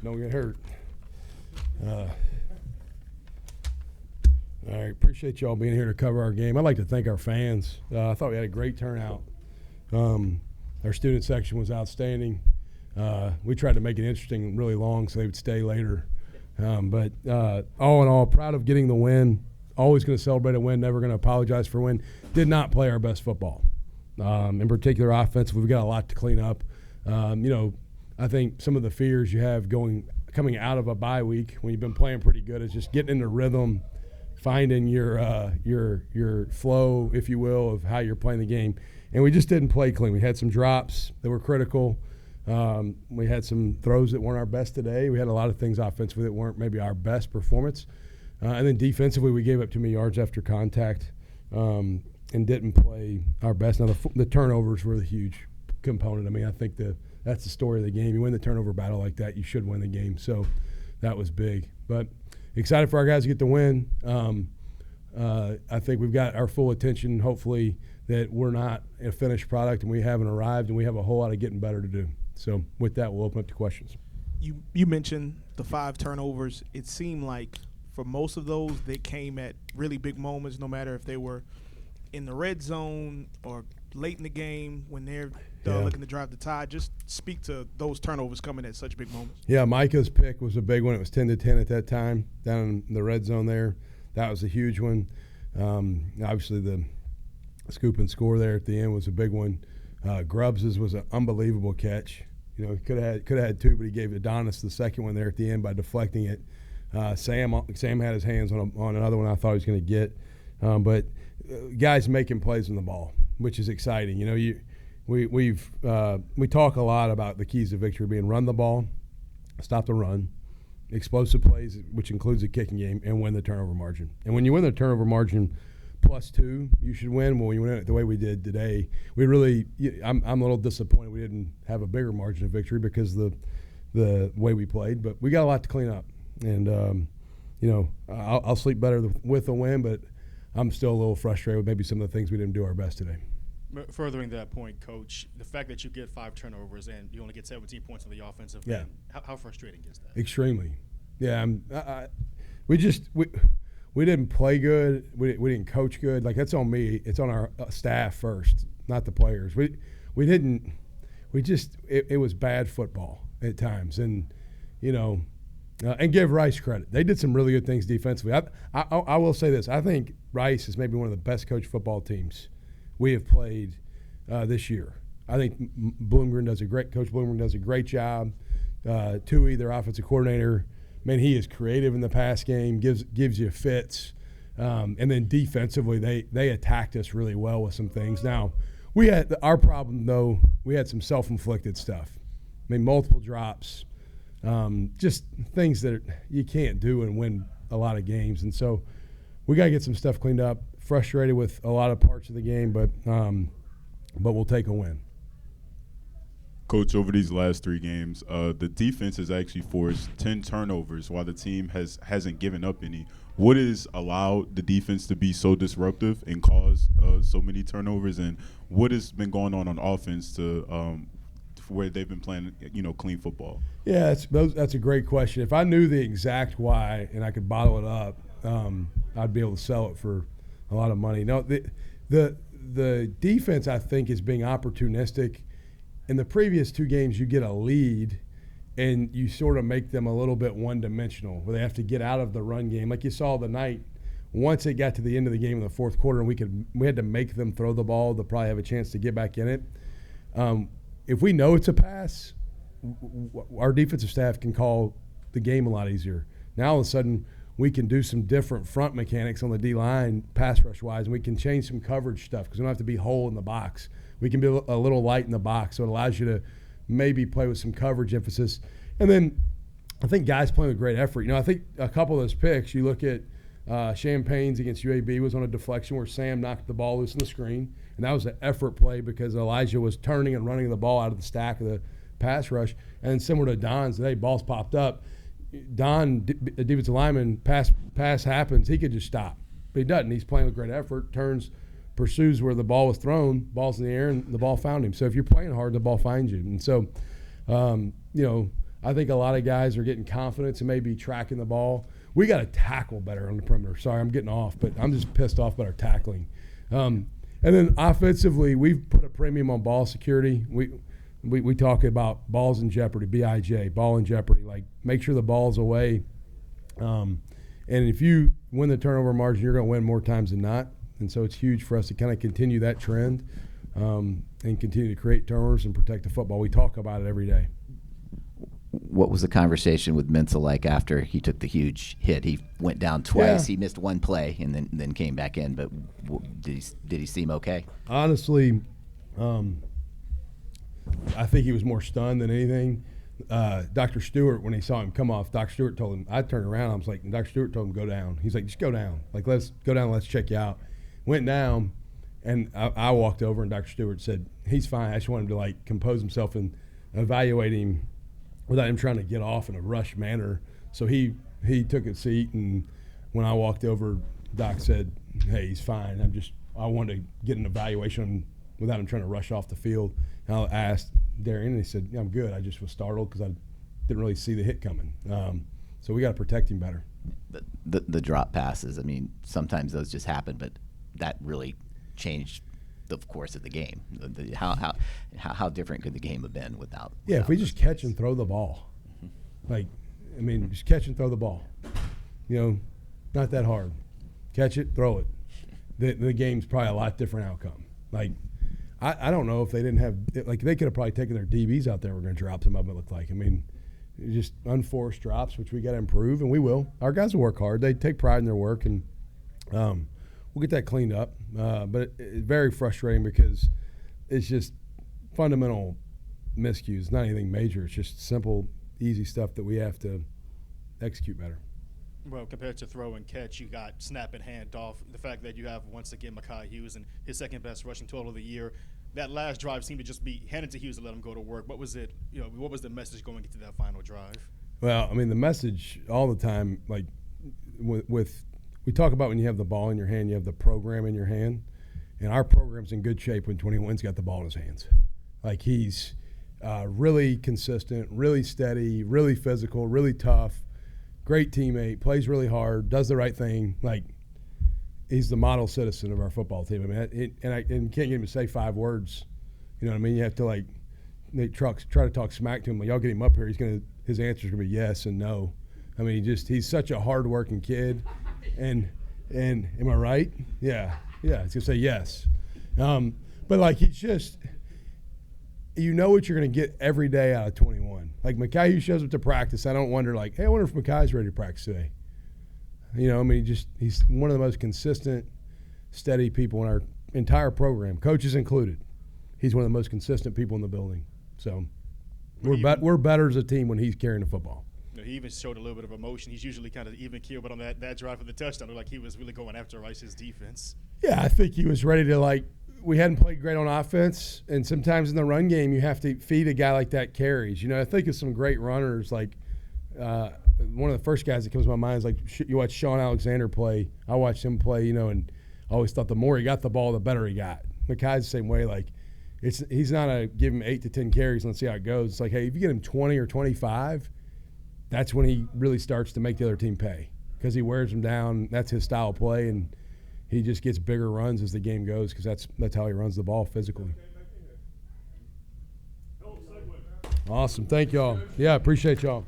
Don't get hurt. All right, appreciate y'all being here to cover our game. I'd like to thank our fans. I thought we had a great turnout. Our student section was outstanding. We tried to make it interesting and really long so they would stay later. But all in all, proud of getting the win. Always going to celebrate a win, never going to apologize for a win. Did not play our best football. In particular, offense, we've got a lot to clean up. I think some of the fears you have coming out of a bye week when you've been playing pretty good is just getting into rhythm, finding your flow, if you will, of how you're playing the game. And we just didn't play clean. We had some drops that were critical. We had some throws that weren't our best today. We had a lot of things offensively that weren't maybe our best performance. And then defensively, we gave up too many yards after contact and didn't play our best. Now, the turnovers were the huge component. I mean, I think that's the story of the game. You win the turnover battle like that, you should win the game. So that was big. But excited for our guys to get the win. I think we've got our full attention, hopefully, that we're not a finished product and we haven't arrived and we have a whole lot of getting better to do. So with that, we'll open up to questions. You mentioned the 5 turnovers. It seemed like for most of those, they came at really big moments, no matter if they were in the red zone or late in the game when they're looking to drive the tide. Just speak to those turnovers coming at such big moments. Yeah, Micah's pick was a big one. It was 10-10 at that time down in the red zone there. That was a huge one. Obviously, the scoop and score there at the end was a big one. Grubbs's was an unbelievable catch. He could have had 2, but he gave Adonis the second one there at the end by deflecting it. Sam had his hands on another one I thought he was going to get. But guys making plays on the ball, which is exciting. We talk a lot about the keys to victory being run the ball, stop the run, explosive plays, which includes the kicking game, and win the turnover margin. And when you win the turnover margin +2, you should win. When we win it the way we did today, I'm a little disappointed we didn't have a bigger margin of victory because of the way we played. But we got a lot to clean up. And, I'll sleep better with a win, but I'm still a little frustrated with maybe some of the things we didn't do our best today. Furthering that point, Coach, the fact that you get 5 turnovers and you only get 17 points on the offensive end, how frustrating is that? Extremely. Yeah, we didn't play good. We didn't coach good. Like, that's on me. It's on our staff first, not the players. It was bad football at times. And, and give Rice credit. They did some really good things defensively. I will say this. I think Rice is maybe one of the best coached football teams we have played this year. I think Coach Bloomgren does a great job. Tui, their offensive coordinator, man, he is creative in the pass game, gives you fits. And then defensively, they attacked us really well with some things. Now, we had our problem, though, we had some self-inflicted stuff. I mean, multiple drops. Just things that you can't do and win a lot of games. And so we got to get some stuff cleaned up. Frustrated with a lot of parts of the game, but we'll take a win. Coach, over these last 3 games, the defense has actually forced 10 turnovers while the team hasn't given up any. What has allowed the defense to be so disruptive and cause so many turnovers, and what has been going on offense to where they've been playing, clean football? Yeah, that's a great question. If I knew the exact why and I could bottle it up, I'd be able to sell it for a lot of money. No, the defense, I think, is being opportunistic. In the previous 2 games, you get a lead, and you sort of make them a little bit one-dimensional, where they have to get out of the run game. Like you saw the night, once it got to the end of the game in the fourth quarter, and we had to make them throw the ball to probably have a chance to get back in it. If we know it's a pass, our defensive staff can call the game a lot easier. Now all of a sudden, we can do some different front mechanics on the D-line, pass rush-wise, and we can change some coverage stuff because we don't have to be whole in the box. We can be a little light in the box, so it allows you to maybe play with some coverage emphasis. And then I think guys playing with great effort. I think a couple of those picks, you look at Champagne's against UAB was on a deflection where Sam knocked the ball loose in the screen, and that was an effort play because Elijah was turning and running the ball out of the stack of the pass rush. And then similar to Don's today, balls popped up. Don, the defensive lineman, pass happens, he could just stop. But he doesn't. He's playing with great effort, turns, pursues where the ball was thrown, ball's in the air, and the ball found him. So if you're playing hard, the ball finds you. And so, I think a lot of guys are getting confidence and maybe tracking the ball. We got to tackle better on the perimeter. Sorry, I'm getting off, but I'm just pissed off about our tackling. And then offensively, we've put a premium on ball security. We talk about balls in jeopardy, BIJ, ball in jeopardy. Like, make sure the ball's away. And if you win the turnover margin, you're going to win more times than not. And so it's huge for us to kind of continue that trend and continue to create turnovers and protect the football. We talk about it every day. What was the conversation with Mensa like after he took the huge hit? He went down twice. Yeah. He missed one play and then came back in. But did he seem okay? Honestly, I think he was more stunned than anything. Dr. Stewart, when he saw him come off, Dr. Stewart told him, I turned around, I was like, Dr. Stewart told him, go down. He's like, just go down. Like, let's go down, let's check you out. Went down, and I walked over, and Dr. Stewart said, he's fine. I just want him to, like, compose himself and evaluate him without him trying to get off in a rush manner. So he took a seat, and when I walked over, Doc said, hey, he's fine. I wanted to get an evaluation without him trying to rush off the field. And I asked Darian, and he said, yeah, I'm good. I just was startled because I didn't really see the hit coming. So we got to protect him better. The drop passes, I mean, sometimes those just happen, but that really changed the course of the game. How different could the game have been without If we just catch and throw the ball. Like, I mean, just catch and throw the ball. You know, not that hard. Catch it, throw it. The game's probably a lot different outcome. Like, I don't know if they didn't have – like, they could have probably taken their DBs out there. We're going to drop some of them, it looked like. I mean, just unforced drops, which we got to improve, and we will. Our guys will work hard. They take pride in their work, and we'll get that cleaned up. But it's very frustrating because it's just fundamental miscues, not anything major. It's just simple, easy stuff that we have to execute better. Well, compared to throw and catch, you got snap and hand off. The fact that you have, once again, Mekhi Hughes and his second best rushing total of the year. That last drive seemed to just be handed to Hughes to let him go to work. What was it? What was the message going into that final drive? Well, I mean, the message all the time, like with we talk about when you have the ball in your hand, you have the program in your hand, and our program's in good shape when 21's got the ball in his hands. Like, he's really consistent, really steady, really physical, really tough, great teammate, plays really hard, does the right thing. Like, he's the model citizen of our football team. I mean, and you can't get him to say 5 words. You know what I mean? You have to, like, try to talk smack to him. Like, y'all get him up here, his answer's gonna be yes and no. I mean, he's such a hard-working kid, and am I right? Yeah, he's gonna say yes. But like, he's just, you know what you're gonna get every day out of 21. Like, Mekhi, who shows up to practice, I don't wonder, like, hey, I wonder if Mekhi's ready to practice today. You know, I mean, he's one of the most consistent, steady people in our entire program, coaches included. He's one of the most consistent people in the building. So we're better as a team when he's carrying the football. He even showed a little bit of emotion. He's usually kind of even keel, but on that drive for the touchdown, it looked like he was really going after Rice's defense. Yeah, I think he was ready to, like, we hadn't played great on offense, and sometimes in the run game you have to feed a guy like that carries. You know, I think of some great runners, like one of the first guys that comes to my mind is, like, you watch Sean Alexander play. I watched him play, you know, and I always thought the more he got the ball, the better he got. Mekhi's the same way. Like, he's not a give him 8 to 10 carries and let's see how it goes. It's like, hey, if you get him 20 or 25, that's when he really starts to make the other team pay because he wears them down. That's his style of play, and he just gets bigger runs as the game goes because that's how he runs the ball physically. Awesome. Thank y'all. Yeah, appreciate y'all.